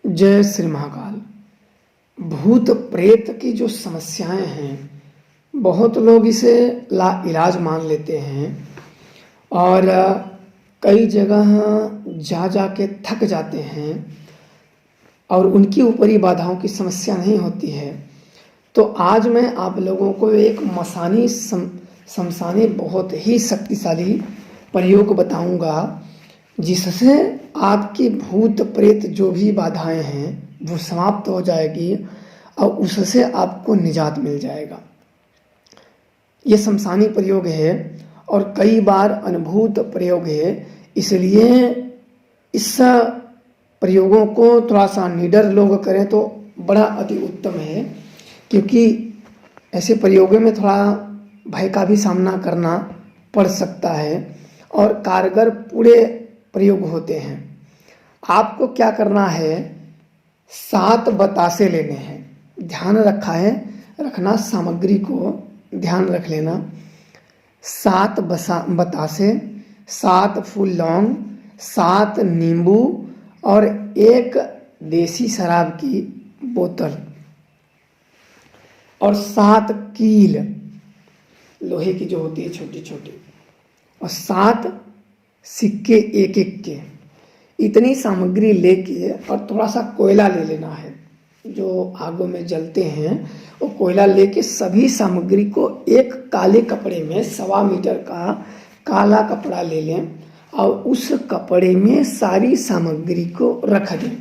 जय श्री महाकाल। भूत प्रेत की जो समस्याएं हैं, बहुत लोग इसे ला इलाज मान लेते हैं और कई जगह जा जा के थक जाते हैं और उनकी ऊपरी बाधाओं की समस्या नहीं होती है। तो आज मैं आप लोगों को एक मसानी शमशानी बहुत ही शक्तिशाली प्रयोग बताऊंगा, जिससे आपकी भूत प्रेत जो भी बाधाएं हैं वो समाप्त हो जाएगी और उससे आपको निजात मिल जाएगा। ये शमशानी प्रयोग है और कई बार अनुभूत प्रयोग है, इसलिए इस प्रयोगों को थोड़ा सा निडर लोग करें तो बड़ा अति उत्तम है, क्योंकि ऐसे प्रयोगों में थोड़ा भय का भी सामना करना पड़ सकता है और कारगर पूरे प्रयोग होते हैं। आपको क्या करना है, 7 बतासे लेने हैं। ध्यान रखना, सामग्री को ध्यान रख लेना। 7 बतासे, 7 फूल लौंग, 7 नींबू और 1 देसी शराब की बोतल और 7 कील लोहे की जो होती है छोटी छोटी, और 7 सिक्के एक एक के। इतनी सामग्री लेके और थोड़ा सा कोयला ले लेना है, जो आगों में जलते हैं वो कोयला लेके सभी सामग्री को एक काले कपड़े में 1.25 मीटर का काला कपड़ा ले लें और उस कपड़े में सारी सामग्री को रख दें।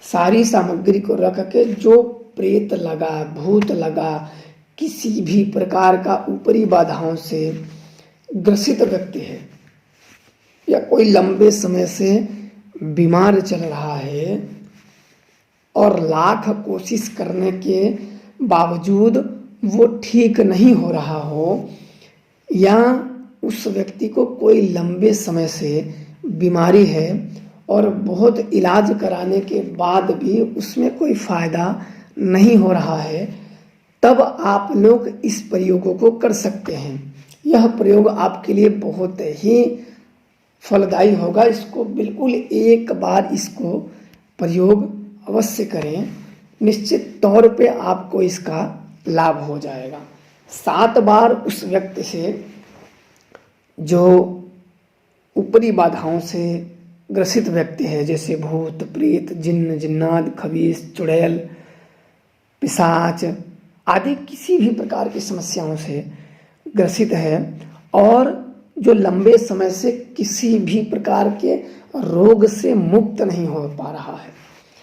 सारी सामग्री को रख के जो प्रेत लगा, भूत लगा, किसी भी प्रकार का ऊपरी बाधाओं से ग्रसित व्यक्ति है या कोई लंबे समय से बीमार चल रहा है और लाख कोशिश करने के बावजूद वो ठीक नहीं हो रहा हो, या उस व्यक्ति को कोई लंबे समय से बीमारी है और बहुत इलाज कराने के बाद भी उसमें कोई फायदा नहीं हो रहा है, तब आप लोग इस प्रयोगों को कर सकते हैं। यह प्रयोग आपके लिए बहुत ही फलदायी होगा। इसको बिल्कुल एक बार इसको प्रयोग अवश्य करें, निश्चित तौर पे आपको इसका लाभ हो जाएगा। 7 बार उस व्यक्ति से जो ऊपरी बाधाओं से ग्रसित व्यक्ति है, जैसे भूत प्रेत, जिन्न जिन्नात, खबीस, चुड़ैल, पिशाच आदि किसी भी प्रकार की समस्याओं से ग्रसित है और जो लंबे समय से किसी भी प्रकार के रोग से मुक्त नहीं हो पा रहा है,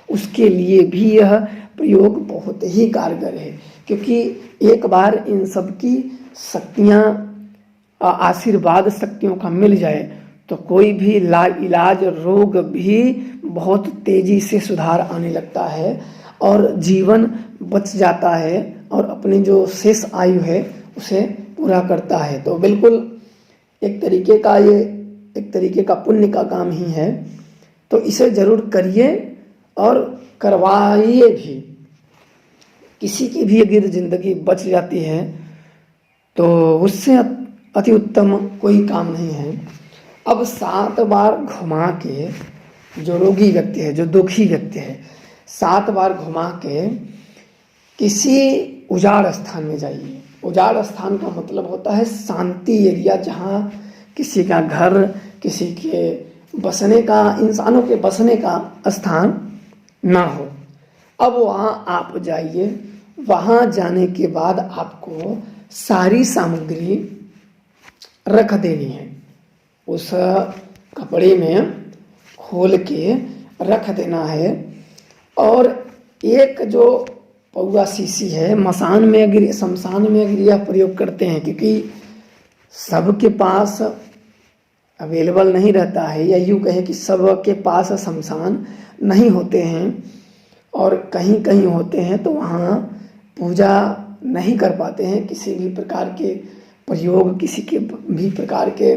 उसके लिए भी यह प्रयोग बहुत ही कारगर है। क्योंकि एक बार इन सब की शक्तियाँ, आशीर्वाद शक्तियों का मिल जाए तो कोई भी लाइलाज रोग भी बहुत तेजी से सुधार आने लगता है और जीवन बच जाता है और अपनी जो शेष आयु है उसे पूरा करता है। तो बिल्कुल एक तरीके का पुण्य का काम ही है, तो इसे जरूर करिए और करवाइए भी। किसी की भी अगर जिंदगी बच जाती है तो उससे अति उत्तम कोई काम नहीं है। अब 7 बार घुमा के जो रोगी व्यक्ति है, जो दुखी व्यक्ति है, 7 बार घुमा के किसी उजाड़ स्थान में जाइए। उजाड़ स्थान का मतलब होता है शांति एरिया, जहाँ किसी का घर, किसी के बसने का, इंसानों के बसने का स्थान ना हो। अब वहाँ आप जाइए। वहाँ जाने के बाद आपको सारी सामग्री रख देनी है, उस कपड़े में खोल के रख देना है। और एक जो पौवा शीशी है, शमशान में अगर यह प्रयोग करते हैं, क्योंकि सबके पास अवेलेबल नहीं रहता है, या यूँ कहें कि सबके पास शमशान नहीं होते हैं और कहीं कहीं होते हैं, तो वहाँ पूजा नहीं कर पाते हैं। किसी भी प्रकार के प्रयोग, किसी के भी प्रकार के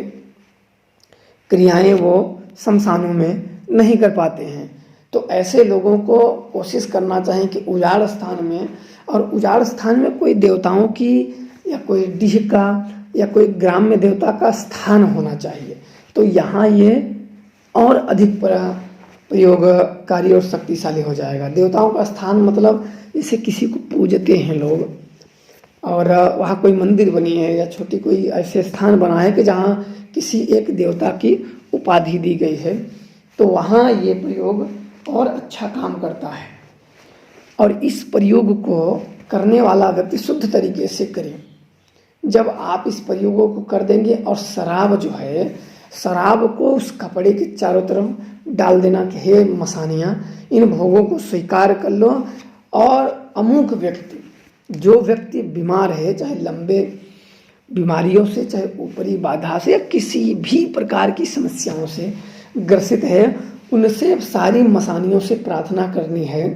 क्रियाएं वो शमशानों में नहीं कर पाते हैं। तो ऐसे लोगों को कोशिश करना चाहिए कि उजाड़ स्थान में, और उजाड़ स्थान में कोई देवताओं की या कोई डीह का या कोई ग्राम्य देवता का स्थान होना चाहिए। तो यहाँ ये और अधिक प्रयोगकारी और शक्तिशाली हो जाएगा। देवताओं का स्थान मतलब जैसे किसी को पूजते हैं लोग, और वहाँ कोई मंदिर बनी है या छोटी कोई ऐसे स्थान बना है कि जहाँ किसी एक देवता की उपाधि दी गई है, तो वहाँ ये प्रयोग और अच्छा काम करता है। और इस प्रयोग को करने वाला व्यक्ति शुद्ध तरीके से करे। जब आप इस प्रयोगों को कर देंगे और शराब जो है, शराब को उस कपड़े के चारों तरफ डाल देना कि हे मसानियाँ, इन भोगों को स्वीकार कर लो। और अमुक व्यक्ति, जो व्यक्ति बीमार है, चाहे लंबे बीमारियों से, चाहे ऊपरी बाधा से, या किसी भी प्रकार की समस्याओं से ग्रसित है, उनसे सारी मसानियों से प्रार्थना करनी है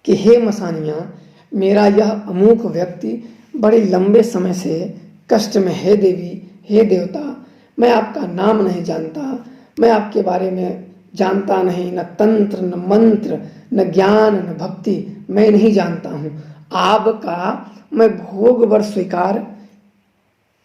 कि हे मसानियाँ, मेरा यह अमुक व्यक्ति बड़े लंबे समय से कष्ट में है देवी, हे देवता, मैं आपका नाम नहीं जानता, मैं आपके बारे में जानता नहीं, न तंत्र न मंत्र न ज्ञान न भक्ति, मैं नहीं जानता हूँ। आपका मैं भोग वर स्वीकार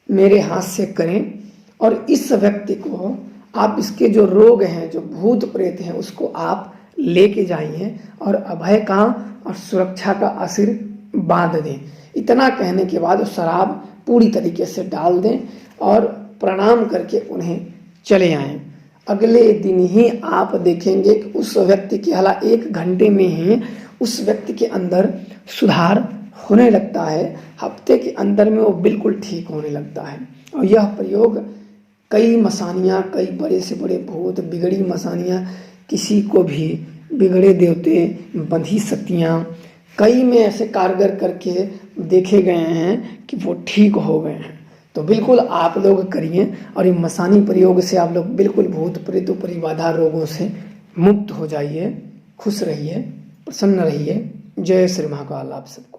मेरे हाथ से करें, और इस व्यक्ति को आप, इसके जो रोग हैं, जो भूत प्रेत हैं, उसको आप लेके जाइए और अभय का और सुरक्षा का आशीर बांध दें। इतना कहने के बाद शराब पूरी तरीके से डाल दें और प्रणाम करके उन्हें चले आएं। अगले दिन ही आप देखेंगे कि उस व्यक्ति के हालांकि 1 घंटे में ही उस व्यक्ति के अंदर सुधार होने लगता है। हफ्ते के अंदर में वो बिल्कुल ठीक होने लगता है। और यह प्रयोग कई मसानियाँ, कई बड़े से बड़े भूत, बिगड़ी मसानियाँ, किसी को भी बिगड़े देवते, बंधी शक्तियाँ, कई में ऐसे कारगर करके देखे गए हैं कि वो ठीक हो गए हैं। तो बिल्कुल आप लोग करिए, और ये मसानी प्रयोग से आप लोग बिल्कुल भूत प्रेत ऊपरी बाधा रोगों से मुक्त हो जाइए। खुश रहिए, प्रसन्न रहिए। जय श्री महाकाल। आप सब।